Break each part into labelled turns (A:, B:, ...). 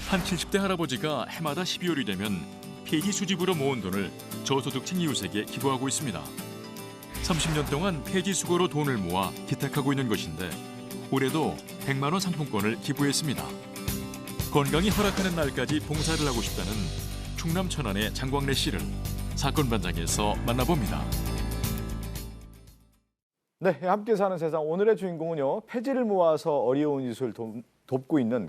A: 한 70대 할아버지가 해마다 12월이 되면 폐지 수집으로 모은 돈을 저소득층 이웃에게 기부하고 있습니다. 30년 동안 폐지 수거로 돈을 모아 기탁하고 있는 것인데 올해도 100만 원 상품권을 기부했습니다. 건강이 허락하는 날까지 봉사를 하고 싶다는 충남 천안의 장광래 씨를 사건 반장에서 만나봅니다.
B: 네, 함께 사는 세상 오늘의 주인공은요. 폐지를 모아서 어려운 이웃을 돕고 있는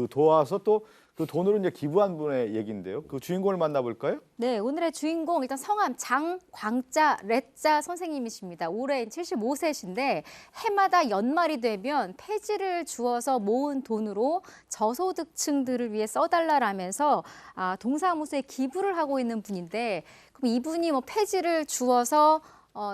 B: 도와서 또 그 돈으로 이제 기부한 분의 얘기인데요. 그 주인공을 만나볼까요?
C: 네, 오늘의 주인공 일단 성함 장광자 레자 선생님이십니다. 올해 75세신데 해마다 연말이 되면 폐지를 주어서 모은 돈으로 저소득층들을 위해 써달라라면서 동사무소에 기부를 하고 있는 분인데 그럼 이분이 뭐 폐지를 주어서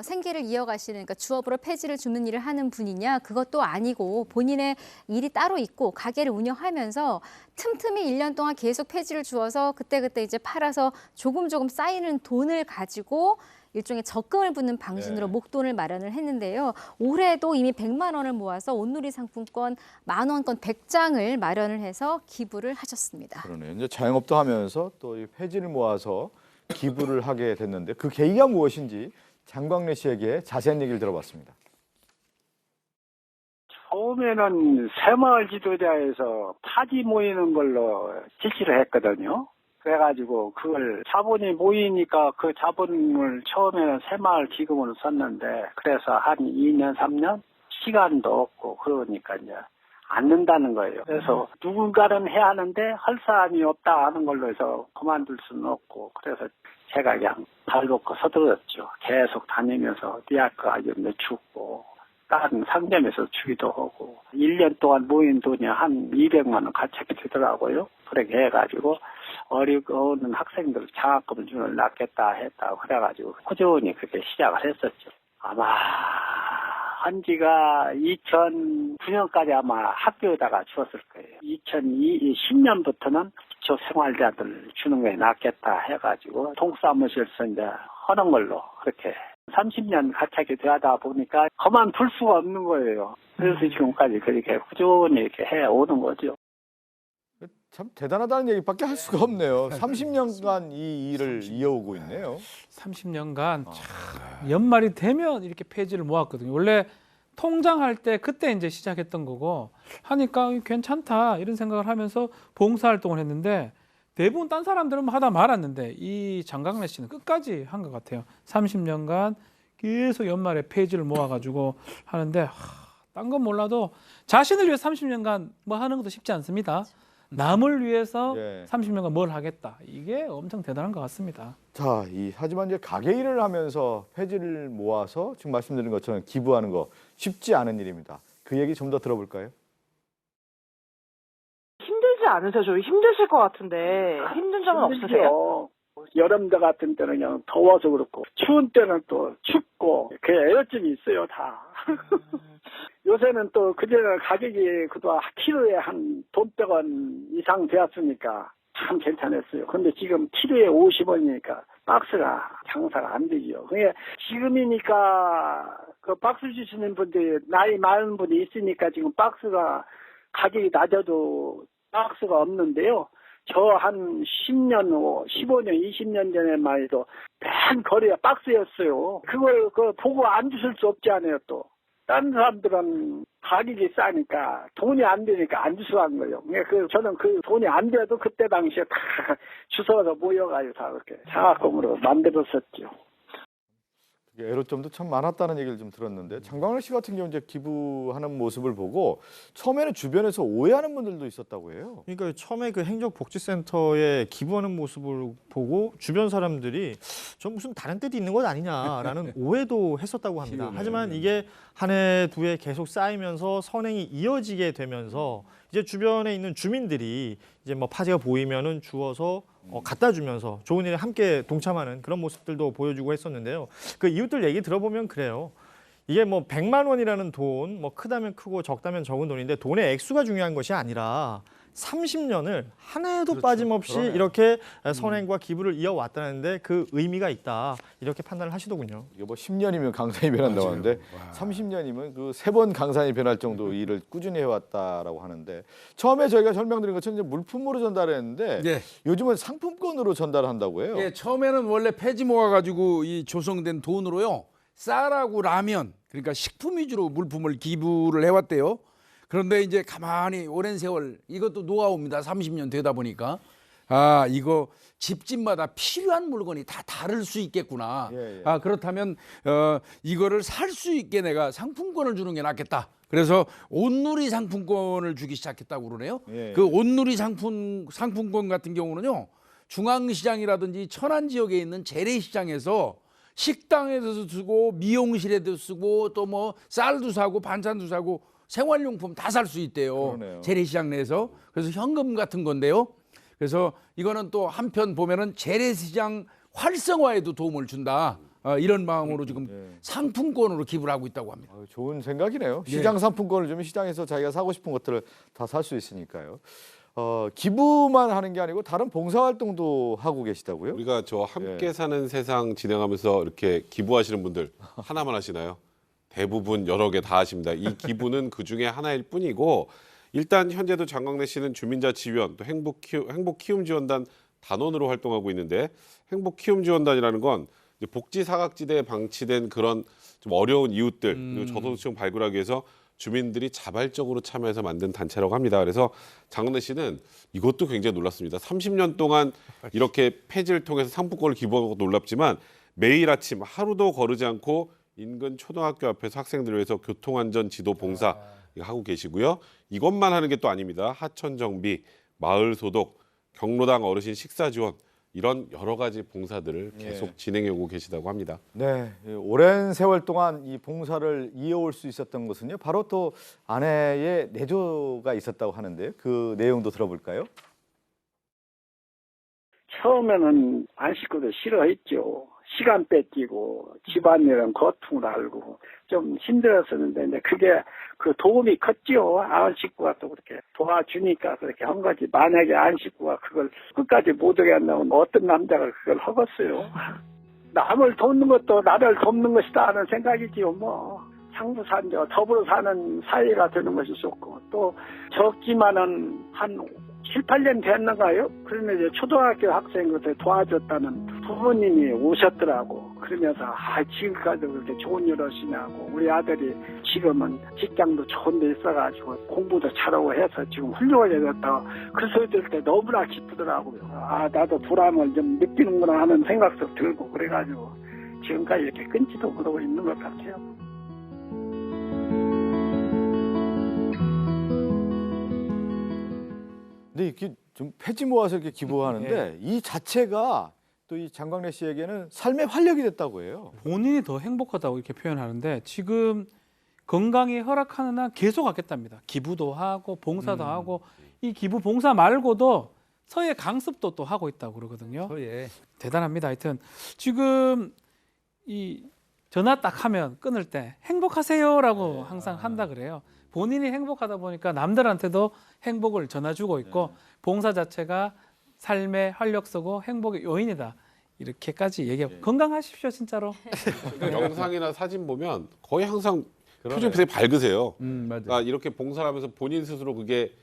C: 생계를 이어가시는, 그러니까 주업으로 폐지를 주는 일을 하는 분이냐? 그것도 아니고 본인의 일이 따로 있고 가게를 운영하면서 틈틈이 1년 동안 계속 폐지를 주어서 그때그때 이제 팔아서 조금 쌓이는 돈을 가지고 일종의 적금을 붓는 방식으로
B: 네.
C: 목돈을 마련을 했는데요. 올해도 이미 100만 원을 모아서 온누리 상품권 10,000원권 100장을 마련을 해서 기부를 하셨습니다.
B: 그러네요. 이제 자영업도 하면서 또 이 폐지를 모아서 기부를 하게 됐는데 그 계기가 무엇인지 장광래 씨에게 자세한 얘기를 들어봤습니다.
D: 처음에는 새마을 지도자에서 파지 모이는 걸로 지시를 했거든요. 그래가지고 그걸 자본이 모이니까 그 자본을 처음에는 새마을 기금으로 썼는데 그래서 한 2년, 3년 시간도 없고 그러니까 이제 안 는다는 거예요. 그래서 누군가는 해야 하는데 할 사람이 없다 하는 걸로 해서 그만둘 수는 없고 그래서 제가 그냥 발벗고 서둘렀죠. 계속 다니면서 대학가 좀 늦추고 다른 상점에서 주기도 하고 1년 동안 모인 돈이 한 200만 원 가책이 되더라고요. 그렇게 해가지고 어려운 학생들 장학금을 주는 낫겠다 했다 그래가지고 꾸준히 그렇게 시작을 했었죠. 아마 한 지가 2009년까지 아마 학교에다가 주었을 거예요. 2010년부터는 기초 생활자들 주는 게 낫겠다 해가지고 동사무실에서 이제 하는 걸로 그렇게 30년 가차게 되다 보니까 그만둘 수가 없는 거예요. 그래서 지금까지 그렇게 꾸준히 이렇게 해오는 거죠.
B: 참 대단하다는 얘기밖에 할 수가 없네요. 30년간 이 일을 이어오고 있네요.
E: 30년간 연말이 되면 이렇게 폐지를 모았거든요. 원래 통장할 때 그때 이제 시작했던 거고 하니까 괜찮다 이런 생각을 하면서 봉사활동을 했는데 대부분 딴 사람들은 하다 말았는데 이 장광래 씨는 끝까지 한 것 같아요. 30년간 계속 연말에 폐지를 모아가지고 하는데 딴 건 몰라도 자신을 위해 30년간 뭐 하는 것도 쉽지 않습니다. 남을 위해서 30년간 뭘 하겠다. 이게 엄청 대단한 것 같습니다.
B: 자, 하지만 이제 가게 일을 하면서 폐지를 모아서 지금 말씀드린 것처럼 기부하는 거 쉽지 않은 일입니다. 그 얘기 좀 더 들어볼까요?
F: 힘들지 않으세요? 좀 힘드실 것 같은데 힘든 점은 없으세요?
D: 여름때 같은 때는 그냥 더워서 그렇고 추운 때는 또 춥고 그 애로점이 있어요 다. 요새는 또 그전에 가격이 그동안 키로에 한 돈 100원 이상 되었으니까 참 괜찮았어요. 근데 지금 키로에 50원이니까 박스가 장사가 안 되죠. 그게 지금이니까 그 박스 주시는 분들이 나이 많은 분이 있으니까 지금 박스가 가격이 낮아도 박스가 없는데요. 저 한 10년 후, 15년, 20년 전에만 해도 맨 거리가 박스였어요. 그걸 보고 안 주실 수 없지 않아요, 또. 다른 사람들은 가격이 싸니까 돈이 안 되니까 안 주워 간 거예요. 저는 그 돈이 안 돼도 그때 당시에 다 주워서 모여가지고 다 그렇게 장학금으로 만들었었죠.
B: 애로점도 참 많았다는 얘기를 좀 들었는데 장광래 씨 같은 경우 이제 기부하는 모습을 보고 처음에는 주변에서 오해하는 분들도 있었다고 해요.
G: 그러니까 처음에 그 행정복지센터에 기부하는 모습을 보고 주변 사람들이 저 무슨 다른 뜻이 있는 것 아니냐라는 오해도 했었다고 합니다. 하지만 이게 한 해, 두 해 계속 쌓이면서 선행이 이어지게 되면서 이제 주변에 있는 주민들이 이제 뭐 파지가 보이면은 주워서 갖다 주면서 좋은 일에 함께 동참하는 그런 모습들도 보여주고 했었는데요. 그 이웃들 얘기 들어보면 그래요. 이게 뭐 100만 원이라는 돈, 뭐 크다면 크고 적다면 적은 돈인데 돈의 액수가 중요한 것이 아니라 30년을 한 해도
B: 그렇죠.
G: 빠짐없이
B: 그러네요.
G: 이렇게 선행과 기부를 이어왔다는데 그 의미가 있다 이렇게 판단을 하시더군요.
B: 이게 뭐 10년이면 강산이 변한다고 하는데 30년이면 그 3번 강산이 변할 정도 일을 꾸준히 해왔다라고 하는데 처음에 저희가 설명드린 것처럼 이제 물품으로 전달했는데
H: 예.
B: 요즘은 상품권으로 전달한다고 해요.
H: 예, 처음에는 원래 폐지 모아가지고 이 조성된 돈으로요 쌀하고 라면 그러니까 식품 위주로 물품을 기부를 해왔대요. 그런데 이제 가만히 오랜 세월 이것도 노하우입니다. 30년 되다 보니까 아 이거 집집마다 필요한 물건이 다 다를 수 있겠구나.
B: 예.
H: 아 그렇다면 이거를 살 수 있게 내가 상품권을 주는 게 낫겠다. 그래서 온누리 상품권을 주기 시작했다고 그러네요.
B: 예.
H: 그 온누리 상품권 같은 경우는요. 중앙시장이라든지 천안 지역에 있는 재래시장에서 식당에도 쓰고 미용실에도 쓰고 또 뭐 쌀도 사고 반찬도 사고 생활용품 다 살 수 있대요.
B: 그러네요.
H: 재래시장 내에서. 그래서 현금 같은 건데요. 그래서 이거는 또 한편 보면은 재래시장 활성화에도 도움을 준다. 이런 마음으로 지금 상품권으로 기부를 하고 있다고 합니다.
B: 좋은 생각이네요. 시장 상품권을 주면 시장에서 자기가 사고 싶은 것들을 다 살 수 있으니까요. 기부만 하는 게 아니고 다른 봉사활동도 하고 계시다고요?
I: 우리가 저 함께 사는 세상 진행하면서 이렇게 기부하시는 분들 하나만 하시나요? 대부분 여러 개 다 하십니다. 이 기부는 그 중에 하나일 뿐이고 일단 현재도 장광래 씨는 주민자치위원 또 행복키움지원단 단원으로 활동하고 있는데 행복키움지원단이라는 건 이제 복지 사각지대에 방치된 그런 좀 어려운 이웃들 그리고 저소득층 발굴하기 위해서 주민들이 자발적으로 참여해서 만든 단체라고 합니다. 그래서 장광래 씨는 이것도 굉장히 놀랐습니다. 30년 동안 이렇게 폐지를 통해서 상품권을 기부한 것도 놀랍지만 매일 아침 하루도 거르지 않고 인근 초등학교 앞에서 학생들을 위해서 교통안전 지도 봉사 하고 계시고요. 이것만 하는 게 또 아닙니다. 하천 정비, 마을 소독, 경로당 어르신 식사 지원 이런 여러 가지 봉사들을 계속 진행해 오고 계시다고 합니다.
B: 네, 오랜 세월 동안 이 봉사를 이어올 수 있었던 것은요. 바로 또 아내의 내조가 있었다고 하는데요. 그 내용도 들어볼까요?
D: 처음에는 안 씻고도 싫어했죠. 시간 뺏기고 집안일은 고통을 알고 좀 힘들었었는데 이제 그게 그 도움이 컸지요. 안 씻고가 또 그렇게 도와주니까 그렇게 한 거지. 만약에 안 씻고가 그걸 끝까지 못 오게 한다면 어떤 남자가 그걸 하겠어요. 남을 돕는 것도 나를 돕는 것이다 하는 생각이지요. 뭐 상부산저 더불어 사는 사이가 되는 것이 좋고 또 적지만은 한 7, 8년 됐는가요? 그러면 이제 초등학교 학생한테 도와줬다는 부모님이 오셨더라고. 그러면서 지금까지도 그렇게 좋은 일 하시냐고. 우리 아들이 지금은 직장도 좋은 데 있어가지고 공부도 잘하고 해서 지금 훌륭하게 됐다고. 그 소리 들을 때 너무나 기쁘더라고요. 나도 보람을 좀 느끼는구나 하는 생각도 들고 그래가지고 지금까지 이렇게 끊지도 못하고 있는 것 같아요.
B: 근데 이렇게 좀 폐지 모아서 이렇게 기부하는데 이 자체가 또 이 장광래 씨에게는 삶의 활력이 됐다고 해요.
E: 본인이 더 행복하다고 이렇게 표현하는데 지금 건강이 허락하는 한 계속 하겠답니다. 기부도 하고 봉사도 하고 이 기부 봉사 말고도 서예 강습도 또 하고 있다고 그러거든요.
H: 예.
E: 대단합니다. 하여튼 지금 이 전화 딱 하면 끊을 때 행복하세요라고 항상 한다 그래요. 본인이 행복하다 보니까 남들한테도 행복을 전해주고 있고 봉사 자체가 삶의 활력소고 행복의 요인이다. 이렇게까지 얘기하고 건강하십시오 진짜로.
I: 영상이나 사진 보면 거의 항상 표정이 되게 밝으세요.
H: 맞아요.
I: 그러니까 이렇게 봉사를 하면서 본인 스스로 그게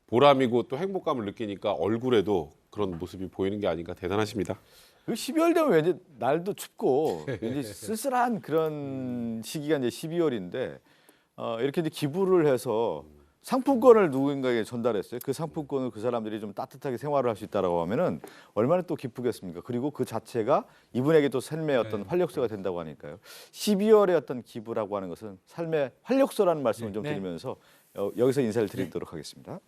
I: 보람이고 또 행복감을 느끼니까 얼굴에도 그런 모습이 보이는 게 아닌가 대단하십니다.
B: 그 12월 되면 왠지 날도 춥고 왠지 쓸쓸한 그런 시기가 이제 12월인데 이렇게 이제 기부를 해서 상품권을 누군가에게 전달했어요. 그 상품권을 그 사람들이 좀 따뜻하게 생활을 할 수 있다라고 하면은 얼마나 또 기쁘겠습니까? 그리고 그 자체가 이분에게 또 삶의 어떤 활력소가 된다고 하니까요. 12월의 어떤 기부라고 하는 것은 삶의 활력소라는 말씀을 좀 드리면서 여기서 인사를 드리도록 하겠습니다.